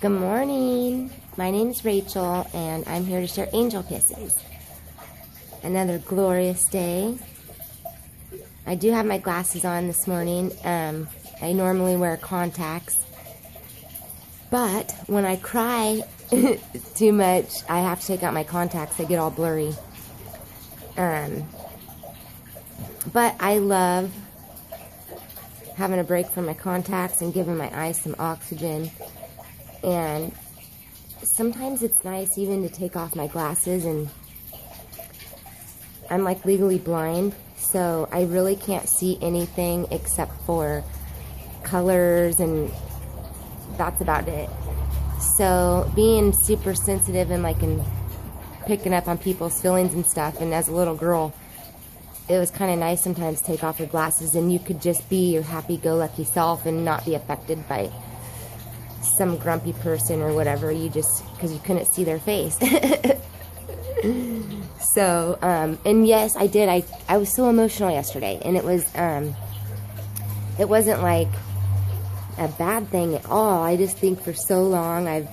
Good morning. My name is Rachel, and I'm here to share angel kisses. Another glorious day. I do have my glasses on this morning. I normally wear contacts, but when I cry too much, I have to take out my contacts. They get all blurry. But I love having a break from my contacts and giving my eyes some oxygen. And sometimes it's nice even to take off my glasses, and I'm like legally blind, so I really can't see anything except for colors, and that's about it. So being super sensitive and picking up on people's feelings and stuff, and as a little girl, it was kind of nice sometimes to take off your glasses and you could just be your happy-go-lucky self and not be affected by some grumpy person or whatever, because you couldn't see their face. So, and yes, I did. I was so emotional yesterday, and it wasn't like a bad thing at all. I just think for so long I've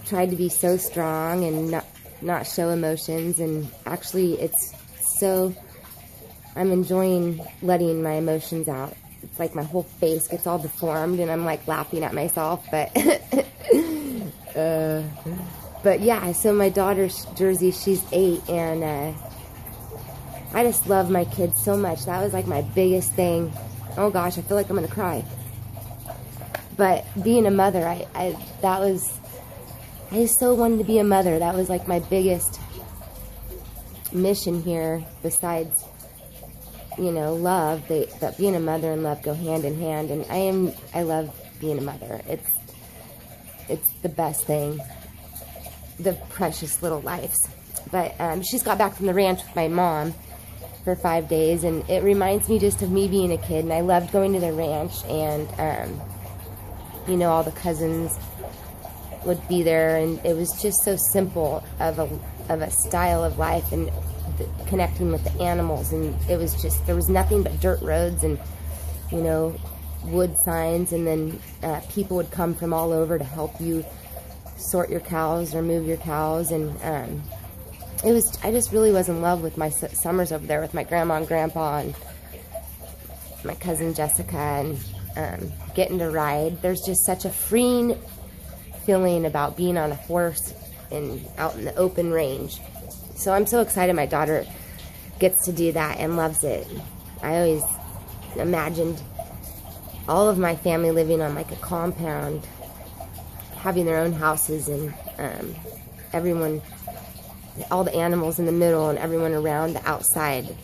tried to be so strong and not show emotions, and actually I'm enjoying letting my emotions out. It's like my whole face gets all deformed, and I'm like laughing at myself, but but yeah, so my daughter's Jersey, she's 8, and I just love my kids so much. That was like my biggest thing. Oh gosh, I feel like I'm gonna cry. But being a mother, I just so wanted to be a mother. That was like my biggest mission here, besides, love. That being a mother and love go hand in hand, and I love being a mother. It's the best thing, the precious little lives. But she's got back from the ranch with my mom for 5 days, and it reminds me just of me being a kid, and I loved going to the ranch, and all the cousins would be there, and it was just so simple of a style of life, and connecting with the animals, and it was just, there was nothing but dirt roads and wood signs, and then people would come from all over to help you sort your cows or move your cows, and I just really was in love with my summers over there with my grandma and grandpa and my cousin Jessica, and getting to ride. There's just such a freeing feeling about being on a horse and out in the open range. So I'm so excited my daughter gets to do that and loves it. I always imagined all of my family living on like a compound, having their own houses, and everyone, all the animals in the middle and everyone around the outside.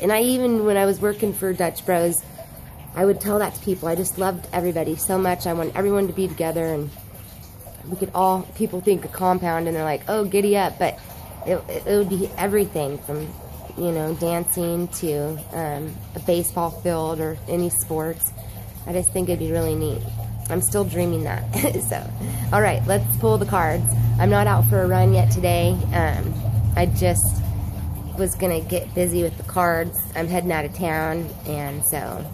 And when I was working for Dutch Bros, I would tell that to people. I just loved everybody so much. I want everyone to be together, and people think a compound and they're like, oh, giddy up, but it would be everything from, dancing to a baseball field or any sports. I just think it'd be really neat. I'm still dreaming that. So, all right, let's pull the cards. I'm not out for a run yet today. I just was going to get busy with the cards. I'm heading out of town, and so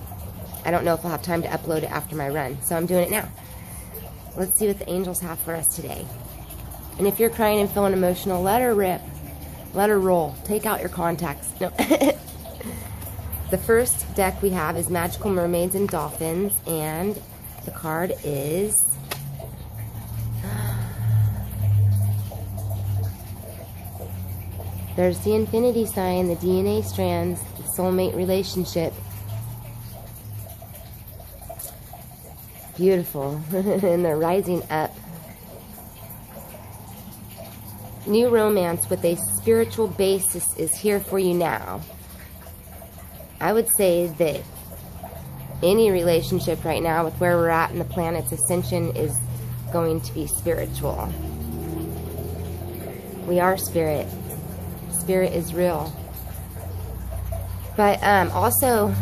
I don't know if I'll have time to upload it after my run. So I'm doing it now. Let's see what the angels have for us today. And if you're crying and feeling emotional, let her rip. Let her roll. Take out your contacts. No. The first deck we have is Magical Mermaids and Dolphins, and the card is there's the infinity sign, the DNA strands, the soulmate relationship. Beautiful. And they're rising up. New romance with a spiritual basis is here for you now. I would say that any relationship right now with where we're at in the planet's ascension is going to be spiritual. We are spirit. Spirit is real. But also,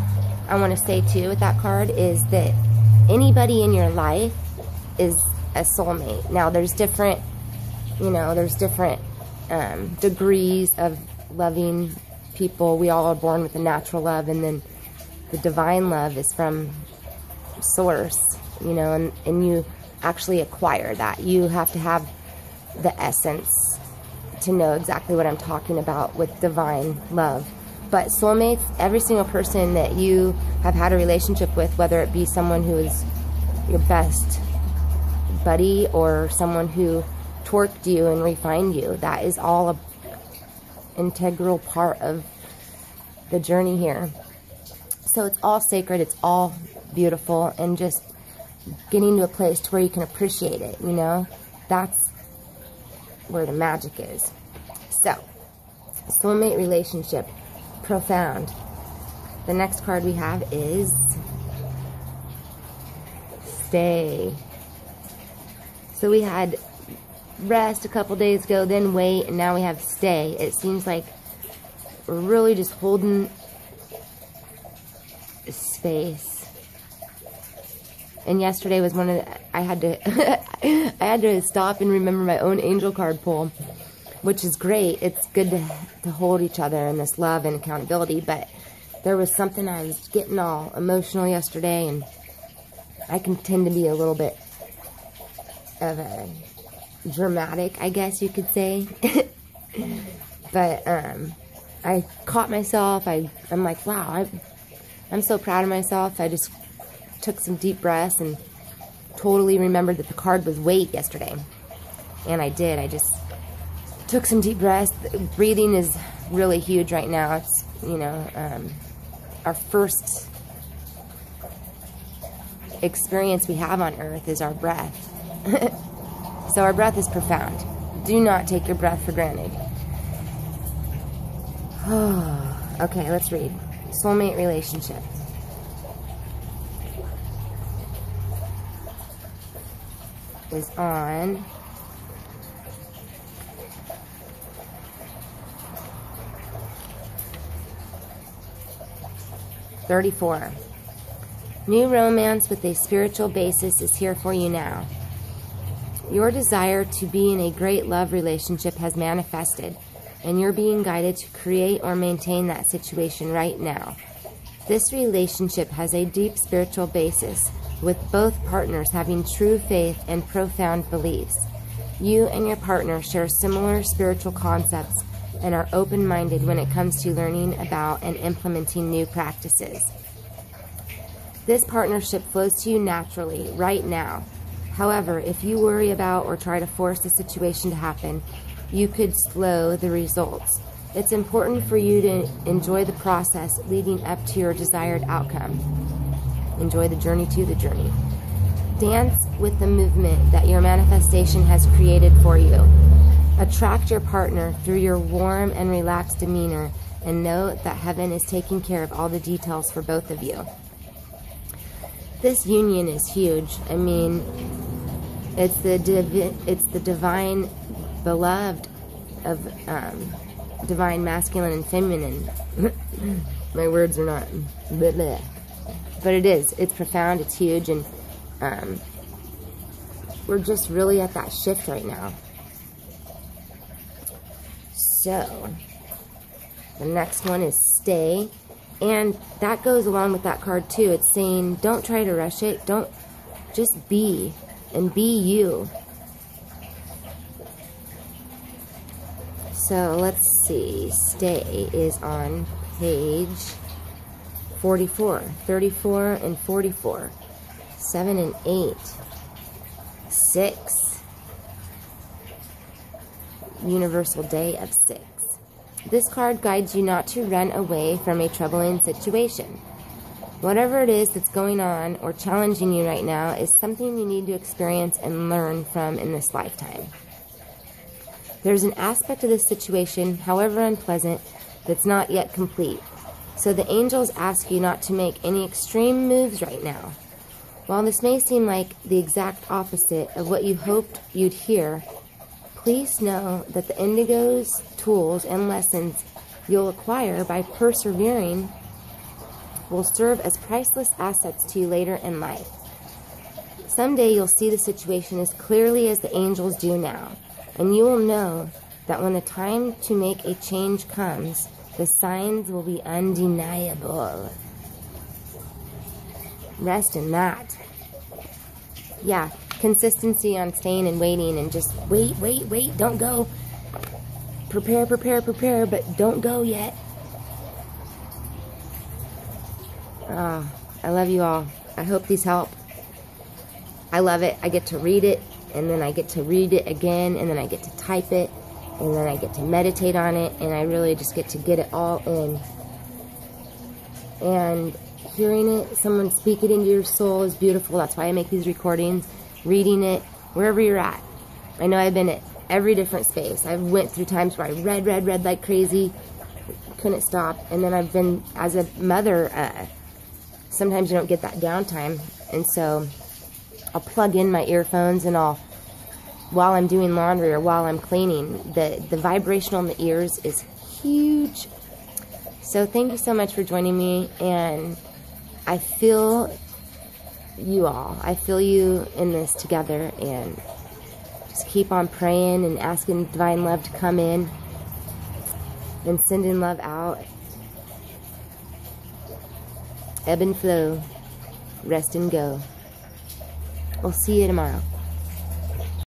I want to say too with that card is that anybody in your life is a soulmate. Now there's different degrees of loving people. We all are born with a natural love, and then the divine love is from source, and you actually acquire that. You have to have the essence to know exactly what I'm talking about with divine love. But soulmates, every single person that you have had a relationship with, whether it be someone who is your best buddy or someone who torqued you and refined you, that is all an integral part of the journey here. So it's all sacred, it's all beautiful, and just getting to a place to where you can appreciate it, you know? That's where the magic is. So, soulmate relationship, profound. The next card we have is stay. So we had rest a couple days ago, then wait, and now we have stay. It seems like we're really just holding space. And yesterday was one of the, I had to stop and remember my own angel card pull, which is great. It's good to hold each other in this love and accountability, but there was something, I was getting all emotional yesterday, and I can tend to be a little bit of a dramatic, I guess you could say. But I caught myself. I'm like, wow, I'm so proud of myself. I just took some deep breaths and totally remembered that the card was wait yesterday. And I did. I just took some deep breaths. Breathing is really huge right now. It's, you know, our first experience we have on earth is our breath. So our breath is profound. Do not take your breath for granted. Okay, let's read. Soulmate relationship. Is on $34. New romance with a spiritual basis is here for you now. Your desire to be in a great love relationship has manifested, and you're being guided to create or maintain that situation right now. This relationship has a deep spiritual basis, with both partners having true faith and profound beliefs. You and your partner share similar spiritual concepts and are open-minded when it comes to learning about and implementing new practices. This partnership flows to you naturally, right now. However, if you worry about or try to force the situation to happen, you could slow the results. It's important for you to enjoy the process leading up to your desired outcome. Enjoy the journey to the journey. Dance with the movement that your manifestation has created for you. Attract your partner through your warm and relaxed demeanor, and know that heaven is taking care of all the details for both of you. This union is huge. I mean, it's the divine beloved of divine masculine and feminine. My words are not bleh, bleh. But it is. It's profound. It's huge. And we're just really at that shift right now. So, the next one is stay. And that goes along with that card too. It's saying, don't try to rush it. Don't, just be. And be you. So, let's see. Stay is on page 44, 34, and 44, 7 and 8, 6, Universal Day of 6. This card guides you not to run away from a troubling situation. Whatever it is that's going on or challenging you right now is something you need to experience and learn from in this lifetime. There's an aspect of this situation, however unpleasant, that's not yet complete. So the angels ask you not to make any extreme moves right now. While this may seem like the exact opposite of what you hoped you'd hear, please know that the Indigo's tools and lessons you'll acquire by persevering will serve as priceless assets to you later in life. Someday you'll see the situation as clearly as the angels do now, and you will know that when the time to make a change comes, the signs will be undeniable. Rest in that. Yeah, consistency on staying and waiting, and just wait, don't go. Prepare, but don't go yet. Oh, I love you all. I hope these help. I love it. I get to read it, and then I get to read it again, and then I get to type it, and then I get to meditate on it, and I really just get to get it all in. And hearing it, someone speak it into your soul is beautiful. That's why I make these recordings. Reading it, wherever you're at. I know I've been at every different space. I went through times where I read like crazy, couldn't stop. And then I've been, as a mother, sometimes you don't get that downtime. And so I'll plug in my earphones, and while I'm doing laundry or while I'm cleaning, the vibrational in the ears is huge. So thank you so much for joining me, and I feel you all. I feel you in this together, and just keep on praying and asking divine love to come in and sending love out. Ebb and flow, rest and go. We'll see you tomorrow.